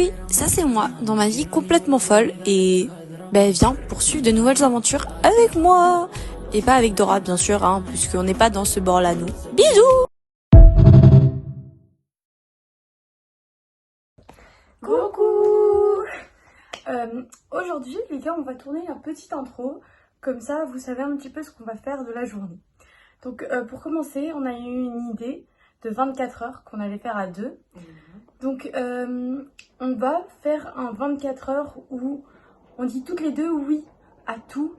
Oui, ça c'est moi, dans ma vie complètement folle, et ben viens poursuivre de nouvelles aventures avec moi. Et pas avec Dora bien sûr, hein, puisqu'on n'est pas dans ce bord-là nous. Bisous. Coucou. Aujourd'hui les gars, on va tourner un petit intro, comme ça vous savez un petit peu ce qu'on va faire de la journée. Donc pour commencer, on a eu une idée de 24 heures qu'on allait faire à deux. Donc on va faire un 24 heures où on dit toutes les deux oui à tout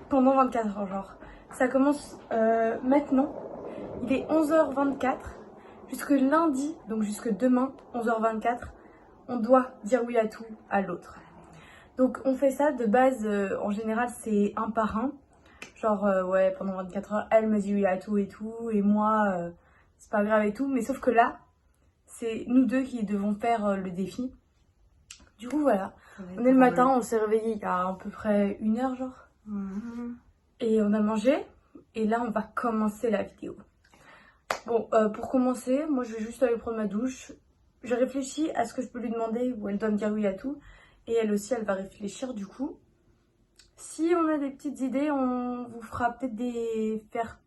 pendant 24 heures. Genre ça commence maintenant, il est 11h24 jusque lundi, donc jusque demain 11h24, on doit dire oui à tout à l'autre. Donc on fait ça de base, en général c'est un par un. Genre ouais, pendant 24 heures elle me dit oui à tout et tout, et moi c'est pas grave et tout, mais sauf que là c'est nous deux qui devons faire le défi. Du coup voilà, on est le matin, on s'est réveillé il y a à peu près 1 heure genre. Et on a mangé, et là on va commencer la vidéo. Bon, pour commencer, moi je vais juste aller prendre ma douche. Je réfléchis à ce que je peux lui demander, où elle doit me dire oui à tout. Et elle aussi, elle va réfléchir du coup. Si on a des petites idées, on vous fera peut-être des faire...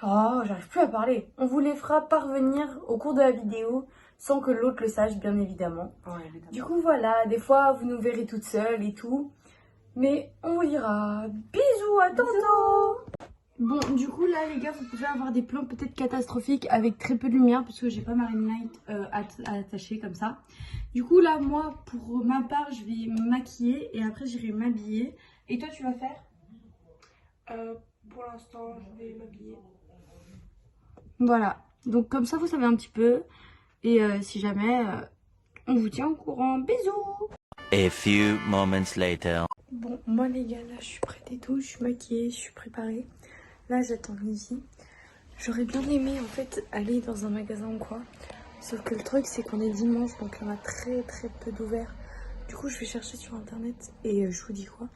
Oh, j'arrive plus à parler. On vous les fera parvenir au cours de la vidéo, sans que l'autre le sache, bien évidemment. Ouais, évidemment. Du coup, voilà, des fois, vous nous verrez toute seule et tout. Mais on vous dira bisous, à tantôt. Bon, du coup, là, les gars, vous pouvez avoir des plans peut-être catastrophiques avec très peu de lumière, parce que j'ai pas ma ring light attachée comme ça. Du coup, là, moi, pour ma part, je vais me maquiller et après, j'irai m'habiller. Et toi, tu vas faire Pour l'instant, je vais m'habiller. Voilà. Donc, comme ça, vous savez un petit peu. Et si jamais, on vous tient au courant. Bisous. A few moments later. Bon, moi, les gars, là, je suis prête et tout. Je suis maquillée, je suis préparée. Là, j'attends Lizzie. J'aurais bien aimé, en fait, aller dans un magasin ou quoi. Sauf que le truc, c'est qu'on est dimanche, donc il y en a très peu d'ouverts. Du coup, je vais chercher sur internet et je vous dis quoi.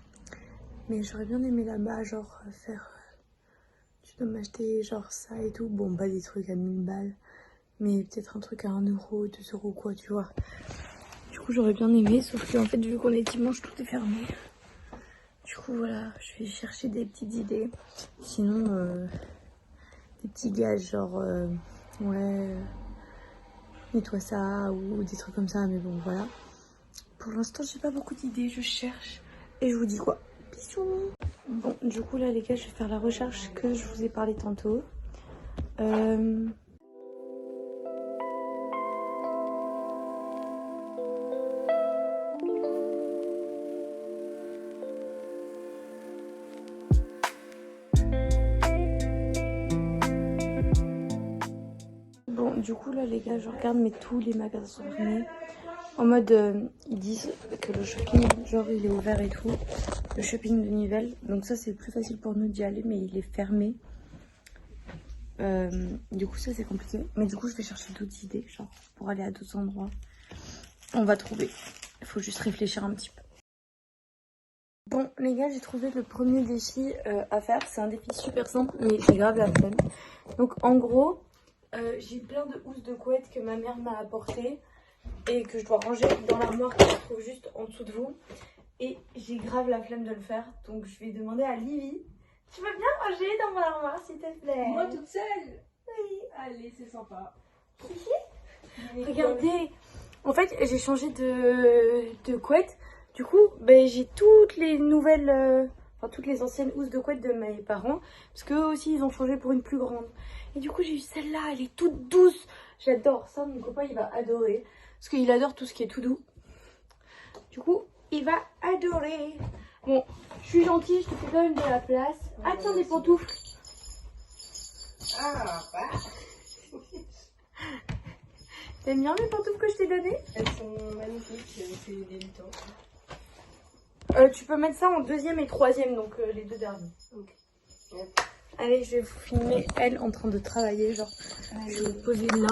Mais j'aurais bien aimé là-bas, genre, faire... tu dois m'acheter, genre, ça et tout. Bon, pas des trucs à 1000 balles. Mais peut-être un truc à 1 euro, 2 euros, quoi, tu vois. Du coup, j'aurais bien aimé, sauf que, en fait, vu qu'on est dimanche, tout est fermé. Du coup, voilà, je vais chercher des petites idées. Sinon, des petits gages, genre, ouais, nettoie ça, ou des trucs comme ça, mais bon, voilà. Pour l'instant, j'ai pas beaucoup d'idées, je cherche. Et je vous dis quoi? Bisous. Bon, du coup, là, les gars, je vais faire la recherche que je vous ai parlé tantôt. Bon, du coup, là, les gars, je regarde, mais tous les magasins sont fermés. En mode, ils disent que le shopping, genre, il est ouvert et tout. Le shopping de Nivelles. Donc ça, c'est plus facile pour nous d'y aller, mais il est fermé. Du coup, ça, c'est compliqué. Mais du coup, je vais chercher d'autres idées, genre, pour aller à d'autres endroits. On va trouver. Il faut juste réfléchir un petit peu. Bon, les gars, j'ai trouvé le premier défi à faire. C'est un défi super simple, mais j'ai grave la flemme. Donc, en gros, j'ai plein de housses de couette que ma mère m'a apportées et que je dois ranger dans l'armoire qui se trouve juste en dessous de vous. Et j'ai grave la flemme de le faire, donc je vais demander à Livy. Tu veux bien ranger dans mon armoire, s'il te plaît? Moi toute seule? Oui. Allez, c'est sympa. Regardez, en fait j'ai changé de couette. Du coup, ben, j'ai toutes les nouvelles, enfin toutes les anciennes housses de couette de mes parents, parce qu'eux aussi ils ont changé pour une plus grande. Et du coup j'ai eu celle-là, elle est toute douce. J'adore ça, mon copain il va adorer, parce qu'il adore tout ce qui est tout doux. Du coup, il va adorer. Bon, je suis gentille, je te fais quand même de la place. Ah tiens, des pantoufles. Ah, bah. T'aimes bien les pantoufles que je t'ai données? Elles sont magnifiques, c'est des lutins. Tu peux mettre ça en deuxième et troisième, donc les deux derniers. Ok. Allez, je vais vous filmer elle en train de travailler, genre. Je vais vous poser là.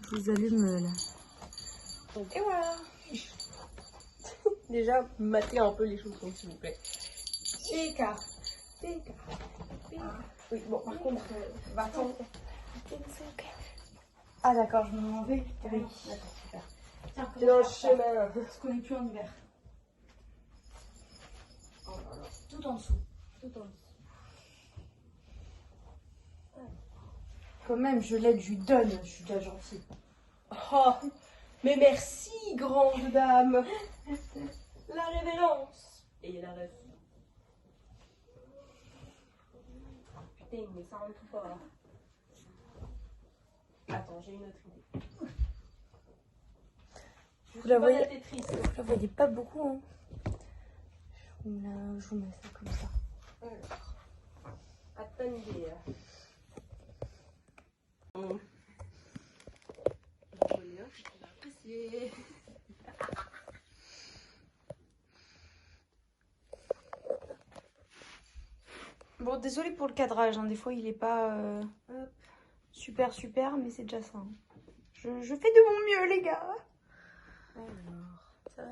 Je vous allume là. Et voilà. Déjà, matez un peu les chaussons, s'il vous plaît. Écart. Oui, bon, par contre, va attendre. Ah d'accord, je m'en vais. Oui. D'accord, super. Tiens, T'es dans le commence par ça, chemin. parce qu'on n'est plus en hiver. Oh là là. Tout en dessous. Tout en dessous. Quand même, je l'aide, je lui donne. Je suis déjà gentille. Oh, mais merci, grande dame. La révérence. Et la rêve. Putain, mais ça rentre pas. Hein. Attends, j'ai une autre idée. Vous la voyez, Tetris. vous la voyez pas beaucoup, hein. Je vous mets ça comme ça. Alors, à ton idée. Apprécié. Bon, désolé pour le cadrage, hein. Des fois il est pas super, mais c'est déjà ça. Hein. Je fais de mon mieux, les gars. Alors, Ça va,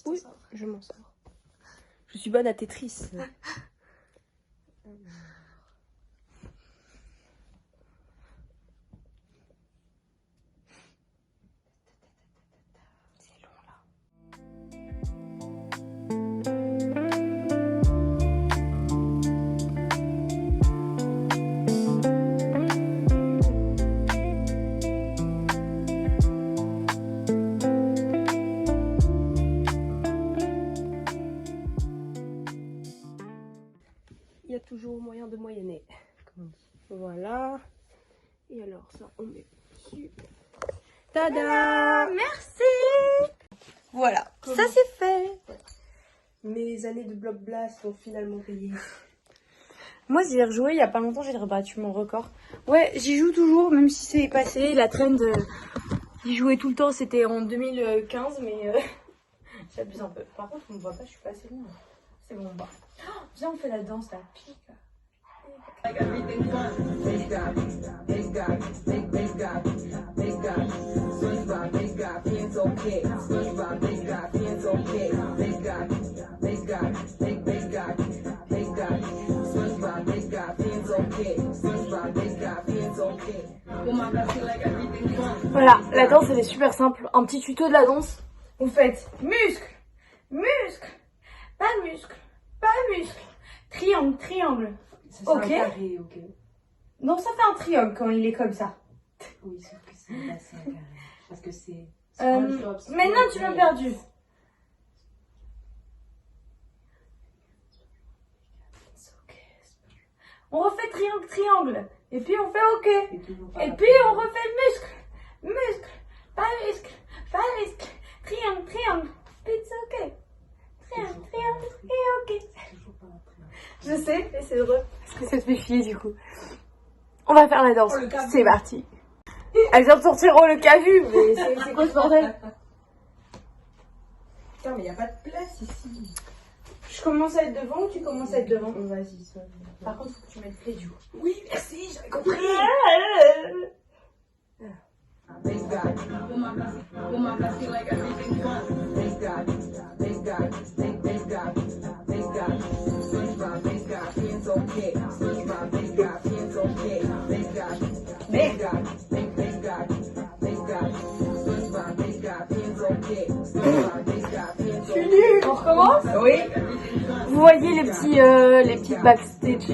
oui, je m'en sors. Je suis bonne à Tetris. C'est long là. Il y a toujours moyen de moyenner, comme on dit. Voilà. Et alors ça, on met dessus. Tada! Merci. Voilà, ça c'est fait. Mes années de Block Blast sont finalement payées. Moi j'y ai rejoué il y a pas longtemps, j'ai rebattu mon record. Ouais, j'y joue toujours, même si c'est passé. La trend, j'y jouais tout le temps, c'était en 2015, mais j'abuse un peu. Par contre, on me voit pas, je suis pas assez loin. C'est bon, bah. Oh, viens, on fait la danse là. Pique. Voilà, la danse elle est super simple. Un petit tuto de la danse. Vous faites muscle, muscle, pas muscle, pas muscle, triangle, triangle. Ça, Ok. un carré, ok. Non, ça fait un triangle quand il est comme ça. Oui, sauf que c'est pas ça, un carré. Parce que c'est... Maintenant tu m'as perdu. On refait triangle, triangle. Et puis on fait ok. Et puis on refait muscle, muscle, pas muscle, pas muscle. Triangle, triangle. It's ok. Triangle, triangle, et ok. Je sais, mais c'est drôle. Parce que ça te fait chier du coup. On va faire la danse. C'est parti. Elle vient de sortir le cas vu, mais c'est quoi ce bordel? Putain, mais il n'y a pas de place ici. Je commence à être devant ou tu commences à être devant? Vas-y, ça. Par contre, faut que tu mettes play du coup. Oui, merci, j'avais compris. On recommence? Oui. Vous voyez les petits backstage.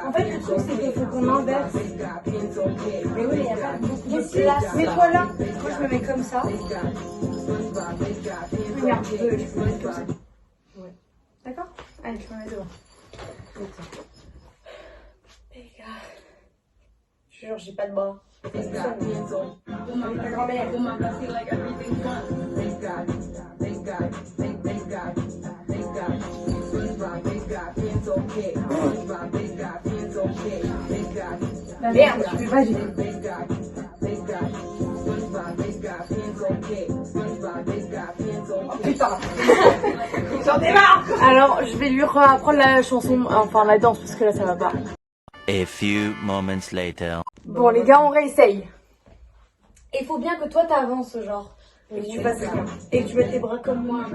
En fait, le truc, c'est qu'il faut qu'on inverse. Mais oui, mais il n'y a pas beaucoup de Ici, place. mets-toi là. Moi, je me mets comme ça. Regarde, je peux me mettre comme ça. Ouais. D'accord? Allez, je me mets devant. Les gars, je jure, j'ai pas de bras. Avec ta grand-mère. Merde, je fais pas du tout. Oh putain. J'en ai marre. Alors, je vais lui reapprendre la chanson, enfin la danse, parce que là, ça va pas. A few moments later. Bon, les gars, on réessaye. Il faut bien que toi, t'avances, genre. Et que tu fasses rien. Et que tu mettes tes bras comme moi.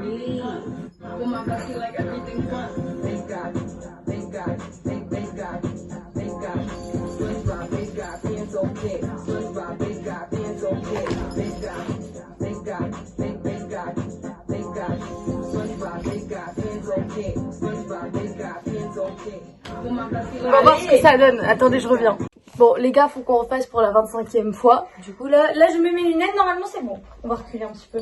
Oui. On va voir ce que ça donne. Attendez, je reviens. Bon, les gars, faut qu'on refasse pour la 25e fois. Du coup, là, je mets mes lunettes. Normalement, c'est bon. On va reculer un petit peu.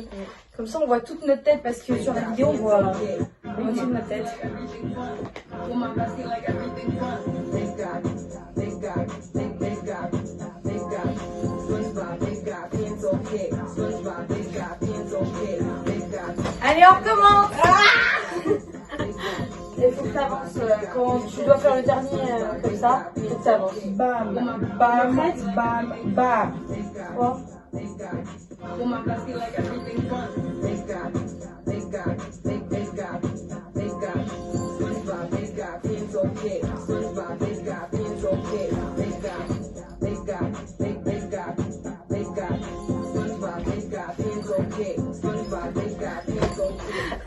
Comme ça, on voit toute notre tête parce que sur la vidéo, on voit la moitié de notre tête. Allez, on recommence. Il faut que tu avances quand tu dois faire le dernier comme ça. Il faut que tu avances. Bam, bam, bam, bam. Quoi?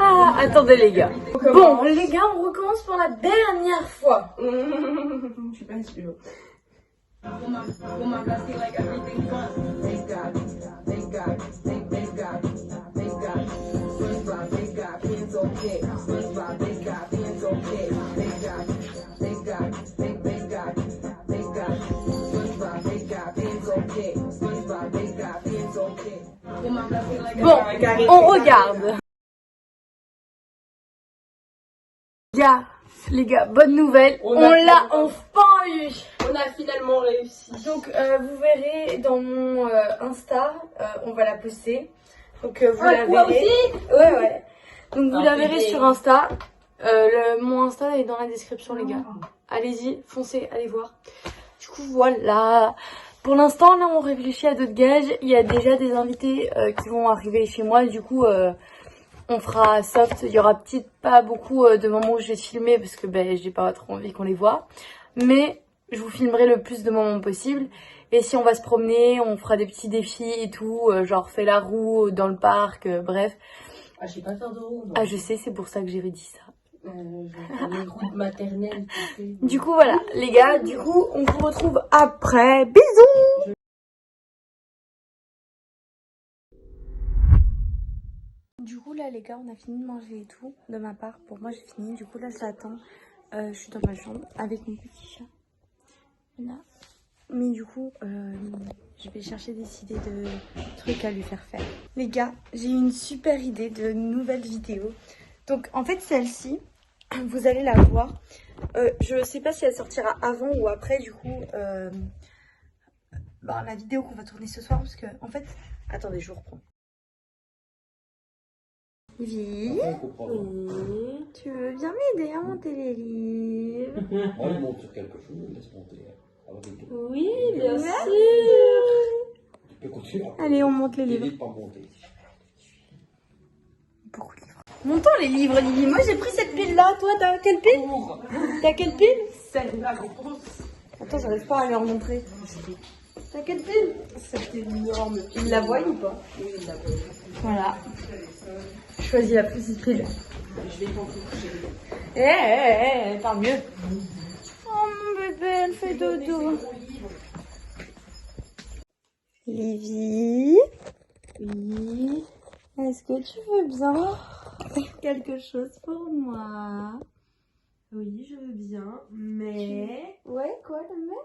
Ah, attendez les gars. Bon, les gars, on recommence pour la dernière fois. Je suis pas sûre. Bon, on regarde. Les gars, bonne nouvelle, on l'a enfin eu. On a finalement réussi. Donc vous verrez dans mon Insta, on va la poster. Donc vous la verrez. Ouais. Donc vous la verrez sur Insta. Mon Insta est dans la description les gars. Allez-y, foncez, allez voir. Du coup voilà. Pour l'instant là on réfléchit à d'autres gages. Il y a déjà des invités qui vont arriver chez moi. Du coup on fera soft, il y aura peut-être pas beaucoup de moments où je vais filmer parce que j'ai pas trop envie qu'on les voit. Mais je vous filmerai le plus de moments possible. Et si on va se promener, on fera des petits défis et tout, genre fait la roue dans le parc, bref. Ah, je sais pas faire de roue. Ah je sais, c'est pour ça que j'avais dit ça. Je vais faire des roues maternelles. Du coup voilà, les gars, du coup on vous retrouve après. Bisous. Du coup là les gars, on a fini de manger et tout, de ma part. Pour moi j'ai fini, du coup là je l'attends. Je suis dans ma chambre avec mon petit chat. Là. Mais du coup, je vais chercher des idées de trucs à lui faire faire. Les gars, j'ai une super idée de nouvelle vidéo. Donc en fait celle-ci, vous allez la voir. Je sais pas si elle sortira avant ou après du coup. La vidéo qu'on va tourner ce soir parce que en fait... Attendez, je vous reprends. Vivi, tu veux bien m'aider à monter les livres? Moi, je monte sur quelque chose, laisse monter. Oui, bien sûr. Tu peux continuer. Allez, on monte les livres. N'hésite pas à monter. Beaucoup de livres. Montons les livres, Lily. Moi, j'ai pris cette pile-là. Toi, t'as quelle pile? T'as quelle pile? Celle-là, grosse. Attends, j'arrive pas à leur montrer. T'as quelle pile? C'était énorme. Ils la voient ou pas? Oui, il la voit. Voilà. Je choisis la petite pile. Je vais t'en coucher. Tant mieux. Oh mon bébé, elle fait dodo. Livy. Oui. Est-ce que tu veux bien faire quelque chose pour moi? Oui, je veux bien, mais... Ouais, quoi, le mec?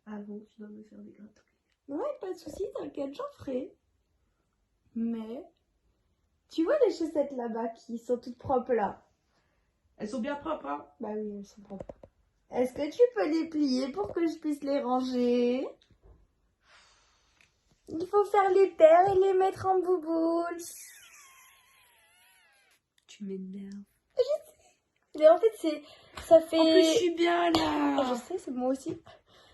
Avant, tu dois me faire des gratouilles. Ouais, pas de soucis, t'inquiète, j'en ferai. Mais... Tu vois les chaussettes là-bas qui sont toutes propres là? Elles sont bien propres, hein? Bah oui, elles sont propres. Est-ce que tu peux les plier pour que je puisse les ranger? Il faut faire les paires et les mettre en bouboule. Tu m'énerves. Mais en fait, ça fait... En plus, je suis bien là. Je sais, c'est moi aussi.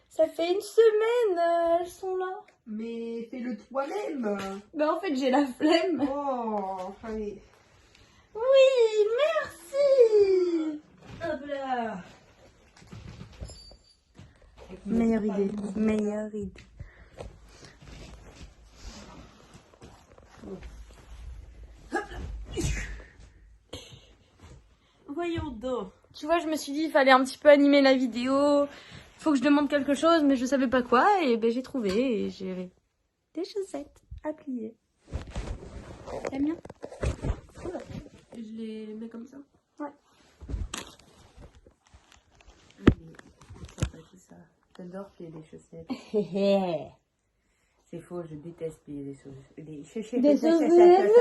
Ça fait une semaine, elles sont là. Mais fais-le toi-même. Bah en fait, j'ai la flemme. Oh, allez. Oui, merci. Hop là. Meilleure idée, meilleure idée. Voyons donc. Tu vois, je me suis dit, il fallait un petit peu animer la vidéo. Faut que je demande quelque chose, mais je savais pas quoi. Et ben j'ai trouvé et j'ai des chaussettes à plier. T'aimes bien? Je les mets comme ça? Ouais. J'adore plier des chaussettes. C'est faux, je déteste plier des chaussettes. Des chaussettes.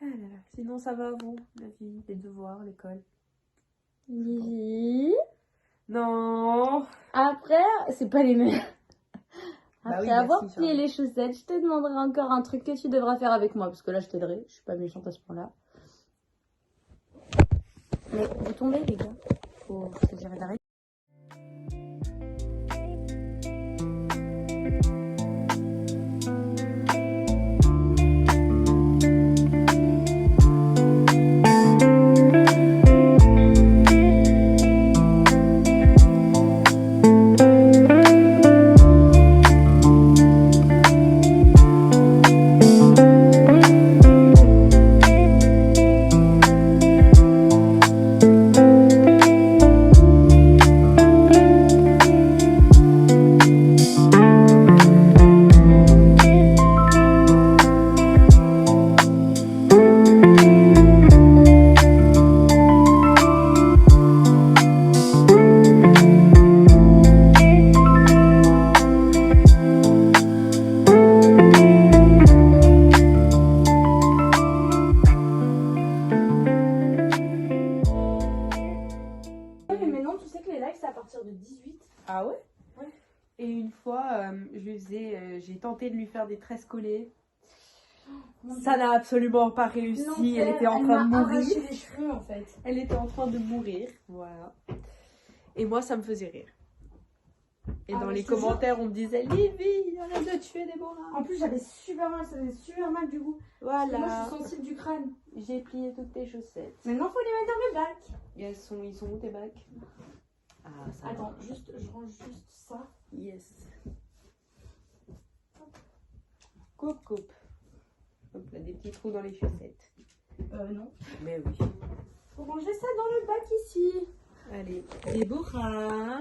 Ah là là. Sinon, ça va, vous, la vie, les devoirs, l'école? Oui. Non. Après, c'est pas les mêmes. Bah Après oui, avoir merci, plié Charlotte. les chaussettes, je te demanderai encore un truc que tu devras faire avec moi. Parce que là, je t'aiderai. Je suis pas méchante à ce point-là. Mais vous tombez, les gars. Faut se dire d'arrêter. Ah ouais? Ouais. Et une fois, j'ai tenté de lui faire des tresses collées. Ça n'a absolument pas réussi. Elle était en train de mourir. Les cheveux, en fait. Elle était en train de mourir. Voilà. Et moi, ça me faisait rire. Et dans les commentaires, on me disait Livy, arrête de tuer Déborah. En plus, j'avais super mal, ça faisait super mal du coup. Parce que moi, Voilà. je suis sensible du crâne. J'ai plié toutes tes chaussettes. Maintenant, faut les mettre dans le bac. Et ils sont où tes bacs? Ah, ça Attends, va. juste, je range juste ça. Yes. Coupe, coupe. Hop là, des petits trous dans les chaussettes. Non. Mais oui. Faut ranger ça dans le bac ici. Allez, Déborah.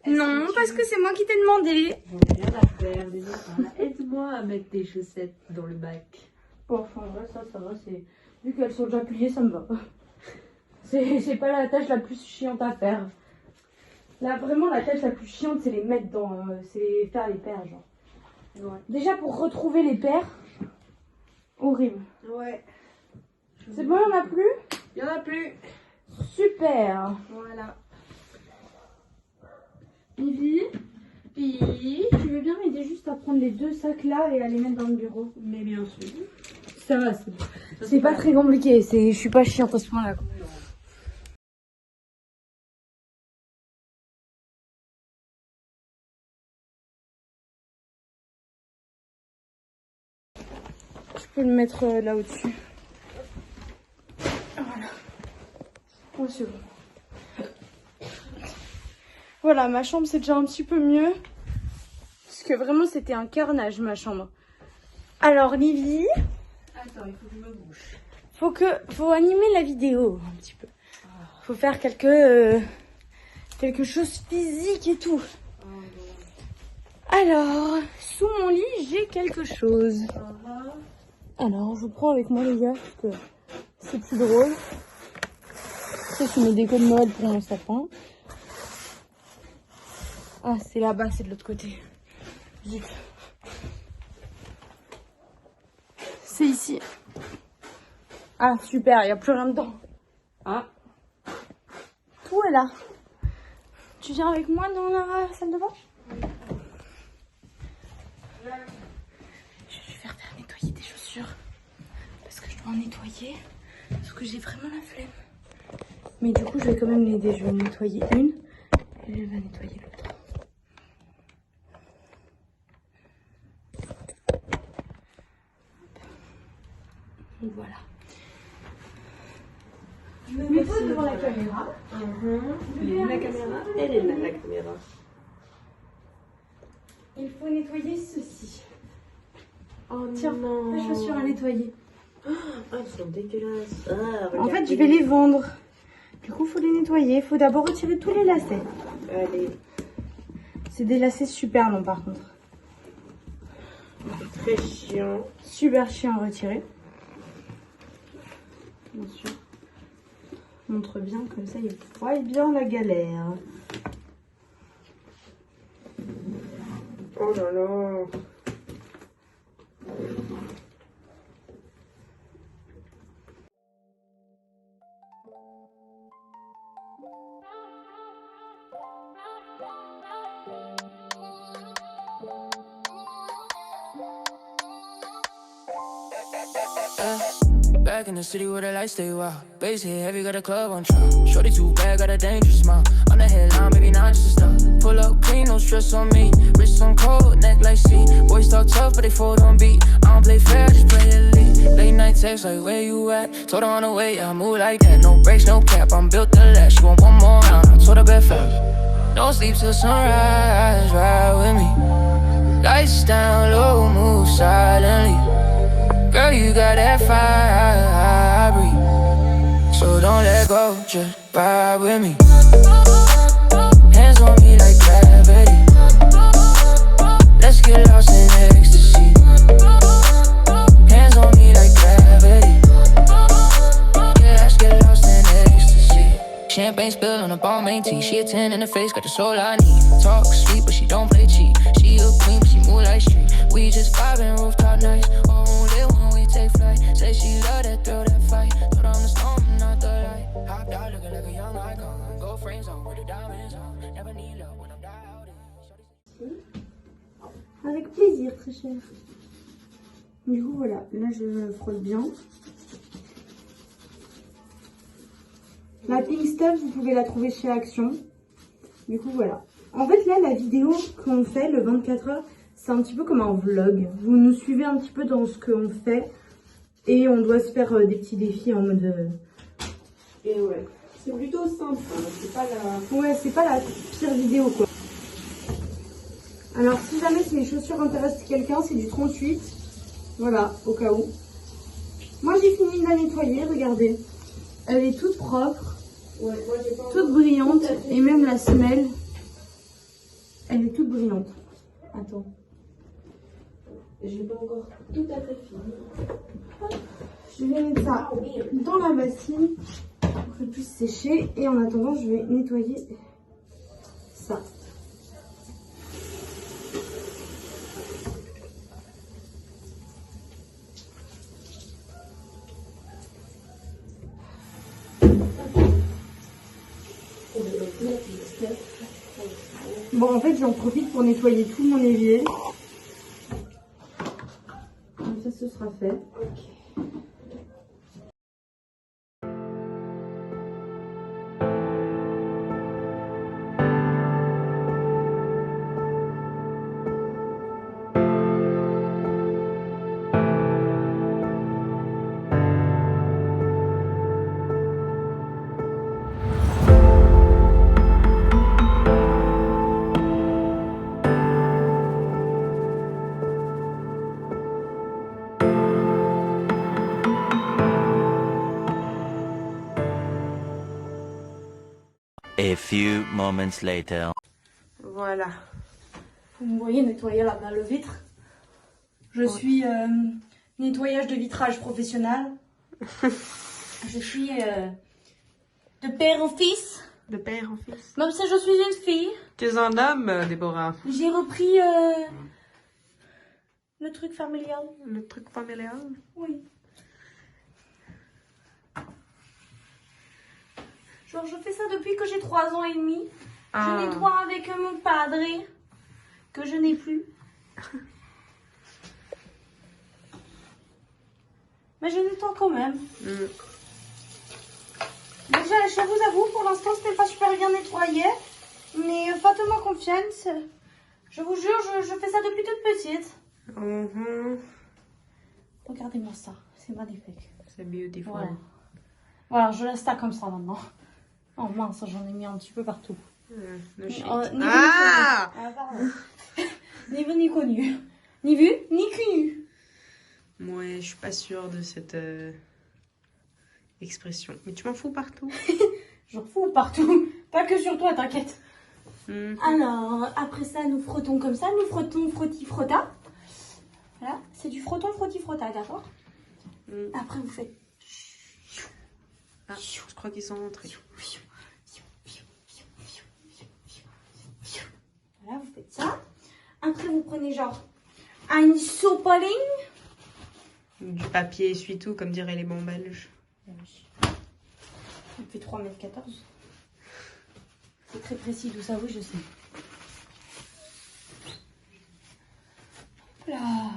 Non, parce que c'est moi qui t'ai demandé. J'en ai rien à faire, Déborah. Aide-moi à mettre tes chaussettes dans le bac. Bon, enfin, ouais, ça va. C'est... Vu qu'elles sont déjà pliées, ça me va. C'est pas la tâche la plus chiante à faire. Là, vraiment, la tâche la plus chiante, c'est les mettre dans... c'est faire les paires, genre. Ouais. Déjà, pour retrouver les paires, horrible. Ouais. C'est bon, il n'y en a plus? Il n'y en a plus. Super. Voilà. Ivy, tu veux bien m'aider juste à prendre les deux sacs là et à les mettre dans le bureau? Mais bien sûr. Ça va, c'est pas très compliqué. Je suis pas chiante à ce point-là. Je peux le mettre là au-dessus. Voilà. Oh, c'est bon. Voilà, ma chambre c'est déjà un petit peu mieux. Parce que vraiment c'était un carnage ma chambre. Alors Livy. Attends, il faut que je me bouche. Faut animer la vidéo un petit peu. Faut faire quelque chose physique et tout. Alors, sous mon lit, j'ai quelque chose. Alors, je prends avec moi les gars, parce que c'est plus drôle. Ça, c'est mes décos de Noël pour mon sapin. Ah, c'est là-bas, c'est de l'autre côté. Zut. C'est ici. Ah, super, il n'y a plus rien dedans. Ah. Tout est là. Tu viens avec moi dans la salle de bain? Je vais faire nettoyer tes chaussures. Parce que je dois en nettoyer. Parce que j'ai vraiment la flemme. Mais du coup, je vais quand même l'aider. Je vais en nettoyer une. Et elle va nettoyer l'autre. Donc voilà. Je me mets devant la caméra. Elle est où la caméra? Elle est là la caméra. Il faut nettoyer ceci. Oh Tiens, non. ta chaussure à nettoyer. Ah, elles sont dégueulasses. Ah, En fait, regardez. je vais les vendre. Du coup, il faut les nettoyer. Il faut d'abord retirer tous les lacets. Allez. C'est des lacets super longs par contre. Très chiant. Super chiant à retirer. Bien sûr. montre bien, comme ça il voit bien la galère. Oh là là. Back in the city where the lights stay wild. Bass hit heavy, got a club on trial. Shorty too bad, got a dangerous smile. On the headline, maybe not just stop. Pull up clean, no stress on me. Wrist on cold, neck like C. Boys talk tough, but they fold on beat. I don't play fair, just play elite. Late night text like, where you at? Told her on the way, I move like that. No brakes, no cap, I'm built to last. She want one more round, I told her bet fast. Don't sleep till sunrise, ride with me. Lights down low, move silently. Girl, you got that fire, breathe. So don't let go, just ride with me. Hands on me like gravity. Let's get lost in ecstasy. Hands on me like gravity. Yeah, let's get lost in ecstasy. Champagne spill on a Balmain tea. She a 10 in the face, got the soul I need. Talk sweet, but she don't play cheap. She a queen, but she move like street. We just vibing rooftop nights. Take flight, say she love that thrill, that fight. Thought I'm the storm, not the light. Hopped out looking like a young icon. Gold frames on with the diamonds on. Never need love when I'm doubting. Avec plaisir, très cher. Du coup, voilà, là je frotte bien. La Pink Stuff, vous pouvez la trouver chez Action. Du coup, voilà. En fait, là, la vidéo qu'on fait, le 24 heures, c'est un petit peu comme un vlog. Vous nous suivez un petit peu dans ce qu'on fait. Et on doit se faire des petits défis en mode... Et ouais, c'est plutôt simple, hein. C'est pas la... Ouais, c'est pas la pire vidéo, quoi. Alors, si jamais ces chaussures intéressent quelqu'un, c'est du 38. Voilà, au cas où. Moi, j'ai fini de la nettoyer, regardez. Elle est toute propre, Ouais, moi j'ai pas toute brillante. Et même la semelle, elle est toute brillante. Attends. J'ai pas encore tout à fait fini. Je vais mettre ça dans la bassine pour qu'elle puisse sécher. Et en attendant, je vais nettoyer ça. Bon, en fait, j'en profite pour nettoyer tout mon évier. Comme ça, ce sera fait. A few moments later. Voilà. Vous me voyez nettoyer là-bas le vitre. Je suis nettoyage de vitrage professionnel. Je suis de père en fils. De père en fils. Même si je suis une fille, Tu es un homme, Déborah. j'ai repris le truc familial. Le truc familial. Oui. Genre, je fais ça depuis que j'ai 3 ans et demi. Ah. Je nettoie avec mon padre, que je n'ai plus. Mais je nettoie quand même. Donc, je vous avoue, pour l'instant, c'était pas super bien nettoyé. Mais faites-moi confiance. Je vous jure, je fais ça depuis toute petite. Regardez-moi ça, c'est magnifique. C'est beautiful. Voilà. Voilà, je laisse ça comme ça maintenant. Oh mince, j'en ai mis un petit peu partout. Le shit. Ni vu, ni connu. Pardon. Ni vu ni connu. Ni vu ni connu. Moi, je suis pas sûre de cette expression. Mais tu m'en fous partout. Je fous partout. Pas que sur toi, t'inquiète. Alors, après ça, nous frottons comme ça. Nous frottons frotti-frotta. Voilà, c'est du frotton frotti-frotta, d'accord. Après, vous faites... Ah, je crois qu'ils sont rentrés. Voilà, vous faites ça. Après, vous prenez genre un sopaling. Du papier essuie-tout, comme diraient les bons belges. Il fait 3,14 m. C'est très précis tout ça, oui, je sais. Hop là.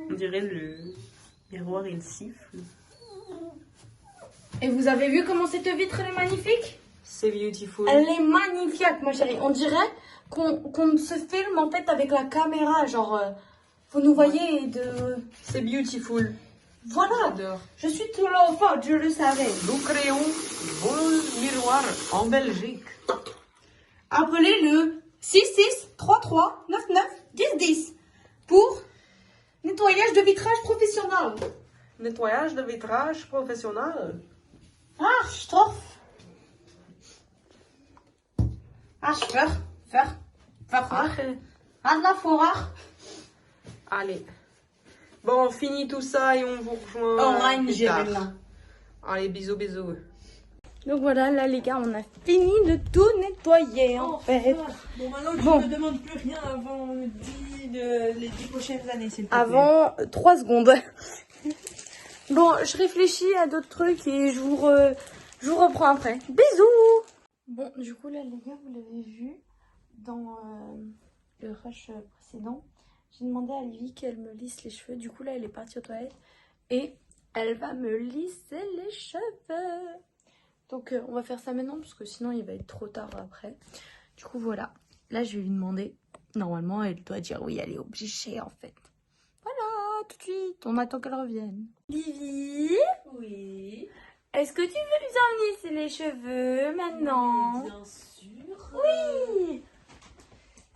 On dirait le miroir, il siffle. Et vous avez vu comment cette vitre elle est magnifique? C'est beautiful. Elle est magnifique, ma chérie. On dirait qu'on se filme en fait avec la caméra. Genre, vous nous voyez de... C'est beautiful. Voilà. J'adore. Je suis tout l'enfant, je le savais. Nous créons vos miroirs en Belgique. Appelez le 66 33 99 10 10 pour nettoyage de vitrage professionnel. Nettoyage de vitrage professionnel. Ah, stof. Ah, faire. Ah, de la forêt. Allez. Bon, on finit tout ça et on vous rejoint plus tard. Allez, bisous, bisous. Donc voilà, là les gars, on a fini de tout nettoyer en fait. Bon, maintenant, je Bon. ne me demande plus rien avant les 10 prochaines années, s'il te plaît. Avant 3 secondes. Bon, je réfléchis à d'autres trucs et je vous reprends après. Bisous. Bon, du coup là les gars, vous l'avez vu dans le rush précédent. J'ai demandé à Livy qu'elle me lisse les cheveux. Du coup là, elle est partie aux toilettes et elle va me lisser les cheveux. Donc on va faire ça maintenant parce que sinon il va être trop tard après. Du coup voilà, là je vais lui demander. Normalement elle doit dire oui, elle est obligée en fait. Voilà, tout de suite, on attend qu'elle revienne. Livy, Oui. est-ce que tu veux lui en lisser les cheveux maintenant? Bien sûr. Oui.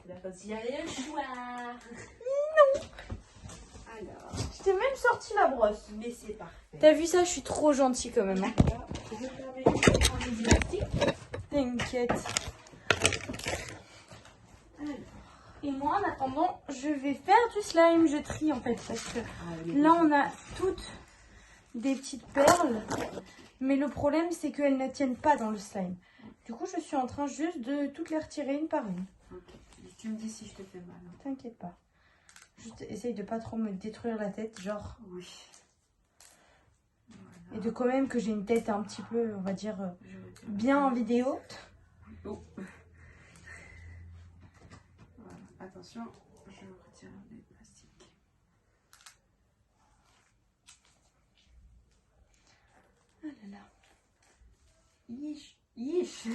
D'accord, s'il y a le choix. Alors, Je t'ai même sorti la brosse. mais c'est parfait. T'as vu ça? Je suis trop gentille quand même. Hein. Je vais fermer les élastiques. T'inquiète. Et moi en attendant, je vais faire du slime. Je trie en fait parce que là on a toutes des petites perles. Mais le problème c'est qu'elles ne tiennent pas dans le slime. Du coup je suis en train juste de toutes les retirer une par une. Ok. Tu me dis si je te fais mal. Hein. T'inquiète pas. Juste essaye de pas trop me détruire la tête, genre. Oui. Et de quand même que j'ai une tête un petit peu, on va dire, Je vais te- bien en vidéo. Oh. Voilà. Attention, je retire les plastiques. Ah là là. Yish, yish.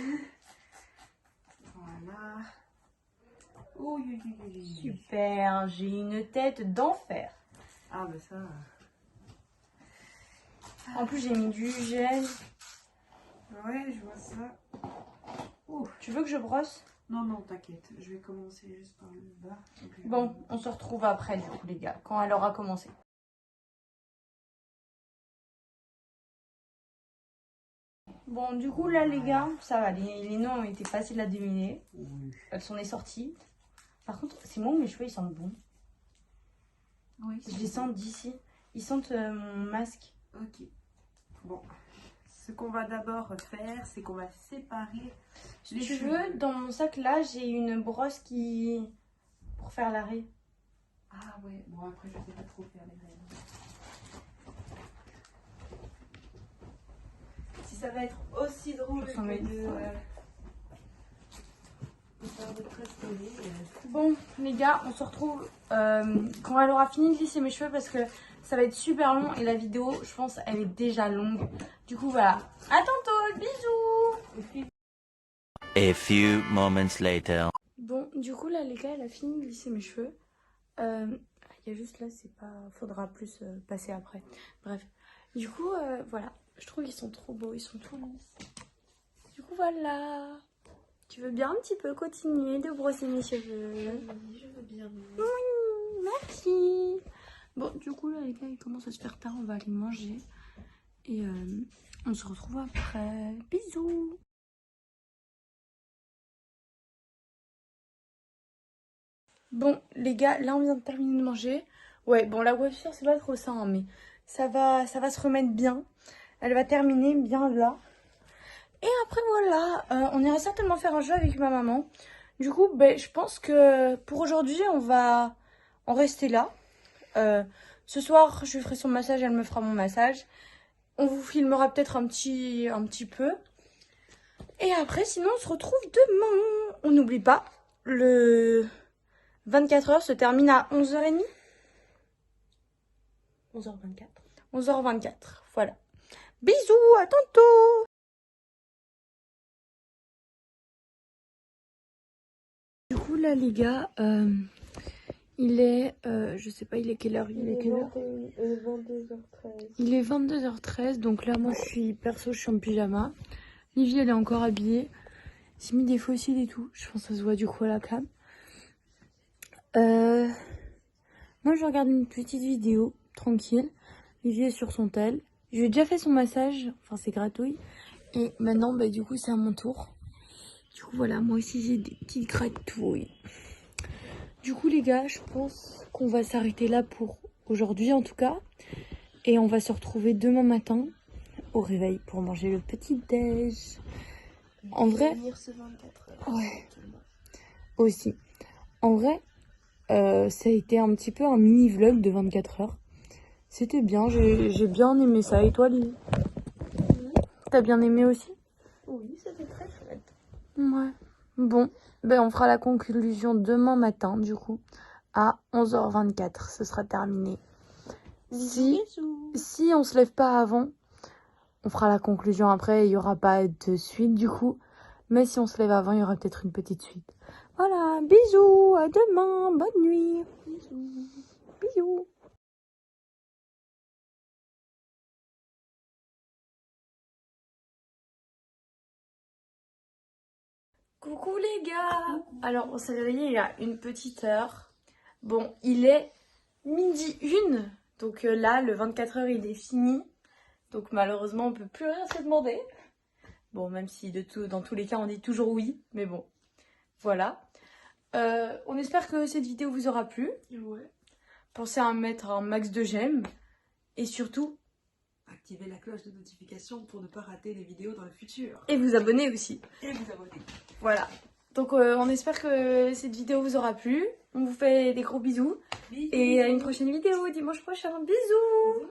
Voilà. Oh, Super, j'ai une tête d'enfer. Ah, bah ça. En plus j'ai mis du gel. Ouais, je vois ça. Tu veux que je brosse? Non, non, t'inquiète. Je vais commencer juste par le bas. Bon, on se retrouve après du coup les gars, quand elle aura commencé. Bon, du coup là les gars, ça va, les noms ont été faciles à deviner. Oui. Elles sont sorties. Par contre, c'est moi, mes cheveux ils sentent bon. Oui. Je les sens d'ici. Ils sentent mon masque. Ok. Bon. Ce qu'on va d'abord faire, c'est qu'on va séparer Si tu veux, dans mon sac là, j'ai une brosse qui... pour faire l'arrêt. Ah ouais, bon après je sais pas trop faire les rênes. Si ça va être aussi drôle Je sens que mes- de faire de tracer, Bon, les gars, on se retrouve quand elle aura fini de lisser mes cheveux parce que ça va être super long et la vidéo, je pense, elle est déjà longue. Du coup, voilà. À tantôt, bisous! A few moments later. Bon, du coup, là, les gars, elle a fini de lisser mes cheveux. Il y a juste là, c'est pas... Faudra plus passer après. Bref. Du coup, voilà. Je trouve qu'ils sont trop beaux, ils sont tout lisses. Du coup, voilà. Tu veux bien un petit peu continuer de brosser mes cheveux? oui, je veux bien. Oui, merci. Bon, du coup, là, les gars, il commence à se faire tard. On va aller manger. Et on se retrouve après. Bisous. Bon, les gars, là, on vient de terminer de manger. Ouais, bon, la coiffure, c'est pas trop ça, hein, mais ça va se remettre bien. Elle va terminer bien là. Et après, voilà, on ira certainement faire un jeu avec ma maman. Du coup, ben, je pense que pour aujourd'hui, on va en rester là. Ce soir, je lui ferai son massage, elle me fera mon massage. On vous filmera peut-être un petit peu. Et après, sinon, on se retrouve demain. On n'oublie pas, le 24 heures se termine à 11h30. 11h24. 11h24, voilà. Bisous, à tantôt. Du coup, là, les gars, il est, je sais pas, il est quelle heure? Il est 22h13. Il est 22h13, donc là, moi, je suis en pyjama. Livie, elle est encore habillée. J'ai mis des fossiles et tout. Je pense que ça se voit du coup à la cam. Moi, je regarde une petite vidéo, tranquille. Livie est sur son tel. Je lui ai déjà fait son massage, enfin, c'est gratouille. Et maintenant, bah, du coup, c'est à mon tour. Du coup, voilà, moi aussi, j'ai des petites gratouilles. Du coup, les gars, je pense qu'on va s'arrêter là pour aujourd'hui, en tout cas. Et on va se retrouver demain matin au réveil pour manger le petit déj. En vrai, ouais, aussi. En vrai, ça a été un petit peu un mini vlog de 24 heures. C'était bien, j'ai bien aimé ça. Et toi, Lily? T'as bien aimé aussi? Oui, c'était très chouette. Ouais. Bon, ben on fera la conclusion demain matin, du coup, à 11h24. Ce sera terminé. Si on se lève pas avant, on fera la conclusion après. Il y aura pas de suite, du coup. Mais si on se lève avant, il y aura peut-être une petite suite. Voilà, bisous, à demain, bonne nuit. Bisous. Bisous. Coucou les gars. Alors, on s'est réveillé il y a une petite heure. Bon, il est 12h01. Donc là, le 24 heures, il est fini. Donc malheureusement, on peut plus rien se demander. Bon, même si dans tous les cas, on dit toujours oui. Mais bon, voilà. On espère que cette vidéo vous aura plu. Ouais. Pensez à mettre un max de j'aime. Et surtout, Activez la cloche de notification pour ne pas rater les vidéos dans le futur. et vous abonner aussi. Et vous abonner. Voilà. Donc on espère que cette vidéo vous aura plu. On vous fait des gros bisous. Et à une prochaine vidéo dimanche prochain. Bisous.